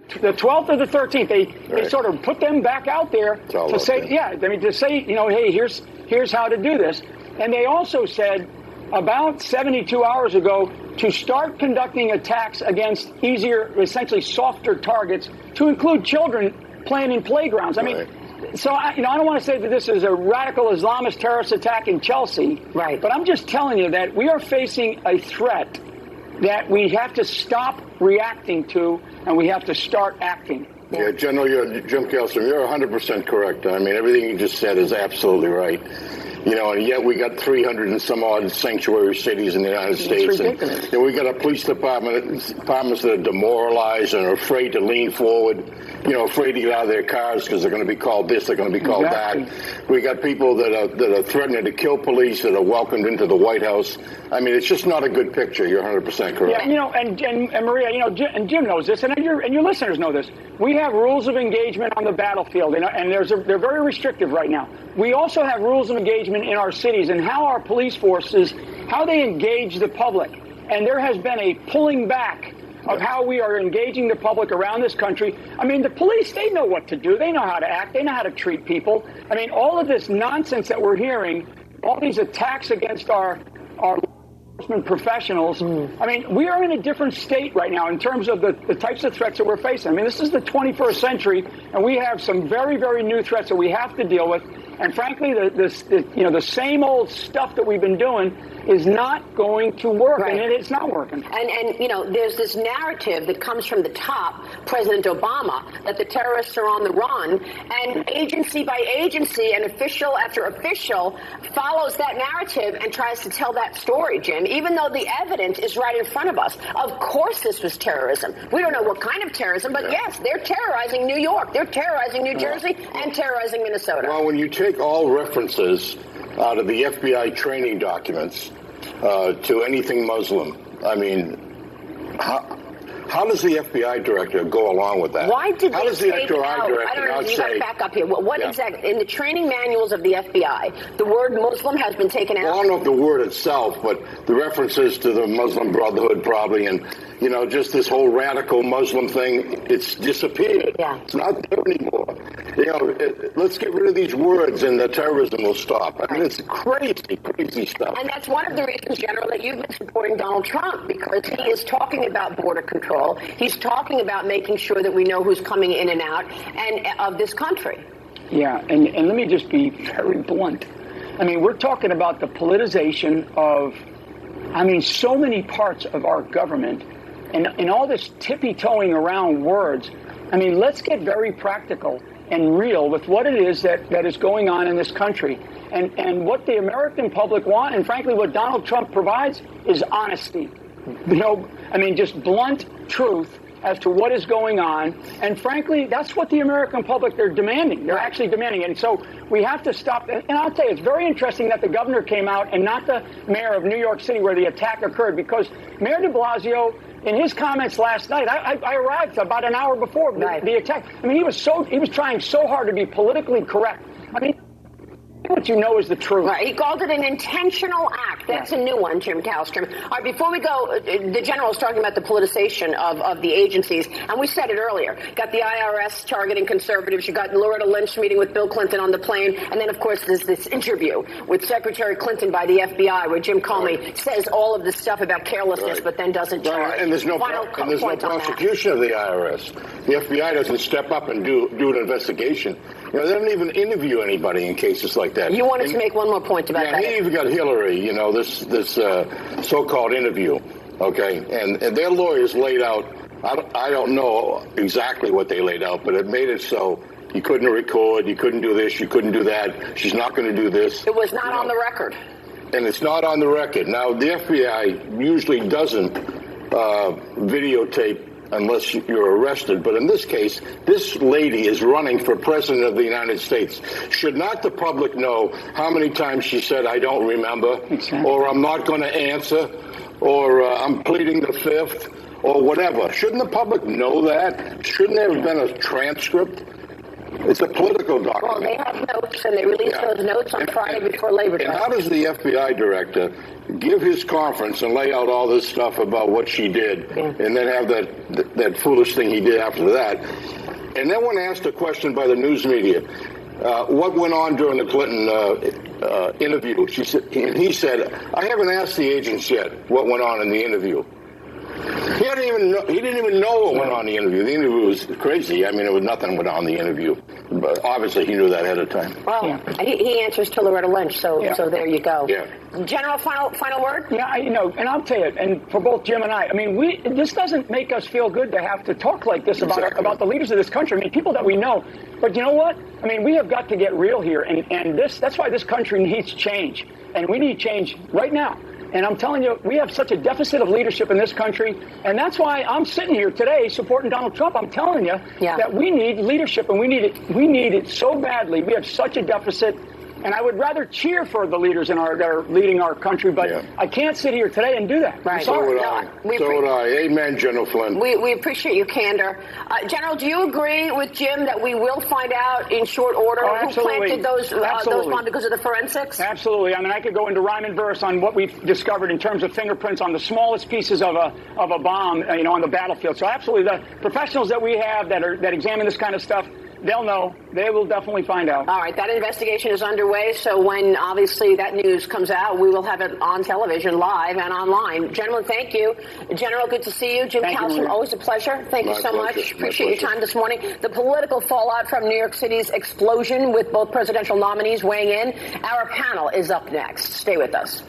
The 12th or the 13th, they sort of put them back out there to say, hey, here's how to do this. And they also said about 72 hours ago to start conducting attacks against easier, essentially softer targets, to include children playing in playgrounds. I mean, so I don't want to say that this is a radical Islamist terrorist attack in Chelsea, right? But I'm just telling you that we are facing a threat that we have to stop reacting to, and we have to start acting. Yeah, General, Jim Kelsom, you're 100% correct. I mean, everything you just said is absolutely right. And yet we got 300 and some odd sanctuary cities in the United States. And we got a police departments that are demoralized and are afraid to lean forward, afraid to get out of their cars because they're going to be called this, they're going to be called that. We got people that are threatening to kill police that are welcomed into the White House. I mean, it's just not a good picture. You're 100% correct. Yeah, and Maria, and Jim knows this, and your listeners know this. We have rules of engagement on the battlefield, and they're very restrictive right now. We also have rules of engagement in our cities and how our police forces, how they engage the public. And there has been a pulling back of how we are engaging the public around this country. I mean, the police, they know what to do. They know how to act. They know how to treat people. I mean, all of this nonsense that we're hearing, all these attacks against our enforcement professionals. I mean, we are in a different state right now in terms of the types of threats that we're facing. I mean, this is the 21st century, and we have some very, very new threats that we have to deal with. And frankly, the same old stuff that we've been doing is not going to work, and it's not working. And there's this narrative that comes from the top, President Obama, that the terrorists are on the run, and agency by agency and official after official follows that narrative and tries to tell that story, Jim, even though the evidence is right in front of us. Of course this was terrorism. We don't know what kind of terrorism, but yes, they're terrorizing New York, they're terrorizing New Jersey, and terrorizing Minnesota. Well, when you take all references out of the FBI training documents to anything Muslim, I mean, how does the FBI director go along with that? Why did how they does the take FBI out? director I don't know. not You got to say, back up here. What exactly in the training manuals of the FBI? The word Muslim has been taken out. Well, I don't know if the word itself, but the references to the Muslim Brotherhood probably, and just this whole radical Muslim thing, it's disappeared. Yeah. It's not there anymore. Let's get rid of these words, and the terrorism will stop. I mean, it's crazy stuff. And that's one of the reasons, General, that you've been supporting Donald Trump, because he is talking about border control. He's talking about making sure that we know who's coming in and out of this country. Yeah, and let me just be very blunt. I mean, we're talking about the politicization of, so many parts of our government, and all this tippy-toeing around words. I mean, let's get very practical and real with what it is that is going on in this country. And what the American public want, and frankly what Donald Trump provides, is honesty. Just blunt truth as to what is going on. And frankly, that's what the American public, they're demanding. They're actually demanding. And so we have to stop. And I'll tell you, it's very interesting that the governor came out and not the mayor of New York City where the attack occurred, because Mayor de Blasio, in his comments last night, I arrived about an hour before the attack. I mean, he was trying so hard to be politically correct. I mean, what you know is the truth. Right. He called it an intentional act. That's a new one, Jim Kallstrom. All right, before we go, the general's talking about the politicization of the agencies, and we said it earlier. Got the IRS targeting conservatives. You got Loretta Lynch meeting with Bill Clinton on the plane, and then, of course, there's this interview with Secretary Clinton by the FBI where Jim Comey says all of this stuff about carelessness, but then doesn't charge. And there's no prosecution of the IRS. The FBI doesn't step up and do an investigation. They don't even interview anybody in cases like that. You wanted to make one more point about that. He even got Hillary, this so-called interview, okay? And their lawyers laid out, I don't know exactly what they laid out, but it made it so you couldn't record, you couldn't do this, you couldn't do that, she's not going to do this. It was not on the record. And it's not on the record. Now, the FBI usually doesn't videotape unless you're arrested. But in this case, this lady is running for president of the United States. Should not the public know how many times she said, I don't remember, or I'm not going to answer, or I'm pleading the fifth, or whatever? Shouldn't the public know that? Shouldn't there have been a transcript? It's a political document. Well, they have notes, and they released those notes on Friday before Labor Day. And how does the FBI director give his conference and lay out all this stuff about what she did, and then have that foolish thing he did after that? And then when asked a question by the news media, what went on during the Clinton interview, he said, I haven't asked the agents yet what went on in the interview. He didn't even know what went on in the interview. The interview was crazy. I mean, it was nothing went on in the interview. But obviously, he knew that ahead of time. Well, he answers to Loretta Lynch, so there you go. Yeah. General, final word? Yeah, and I'll tell you, and for both Jim and I mean, this doesn't make us feel good to have to talk like this about the leaders of this country. I mean, people that we know. But you know what? I mean, we have got to get real here, and that's why this country needs change, and we need change right now. And I'm telling you, we have such a deficit of leadership in this country. And that's why I'm sitting here today supporting Donald Trump. I'm telling you that we need leadership, and we need it so badly. We have such a deficit. And I would rather cheer for the leaders that are leading our country, but I can't sit here today and do that. Right. So would I. Amen, General Flynn. We appreciate your candor. General, do you agree with Jim that we will find out in short order who planted those bombs because of the forensics? Absolutely. I mean, I could go into rhyme and verse on what we've discovered in terms of fingerprints on the smallest pieces of a bomb, on the battlefield. So absolutely, the professionals that we have that examine this kind of stuff, they'll know. They will definitely find out. All right. That investigation is underway. So when, obviously, that news comes out, we will have it on television, live, and online. Gentlemen, thank you. General, good to see you. Jim Calson, always a pleasure. Thank you so much. Appreciate your time this morning. The political fallout from New York City's explosion with both presidential nominees weighing in. Our panel is up next. Stay with us.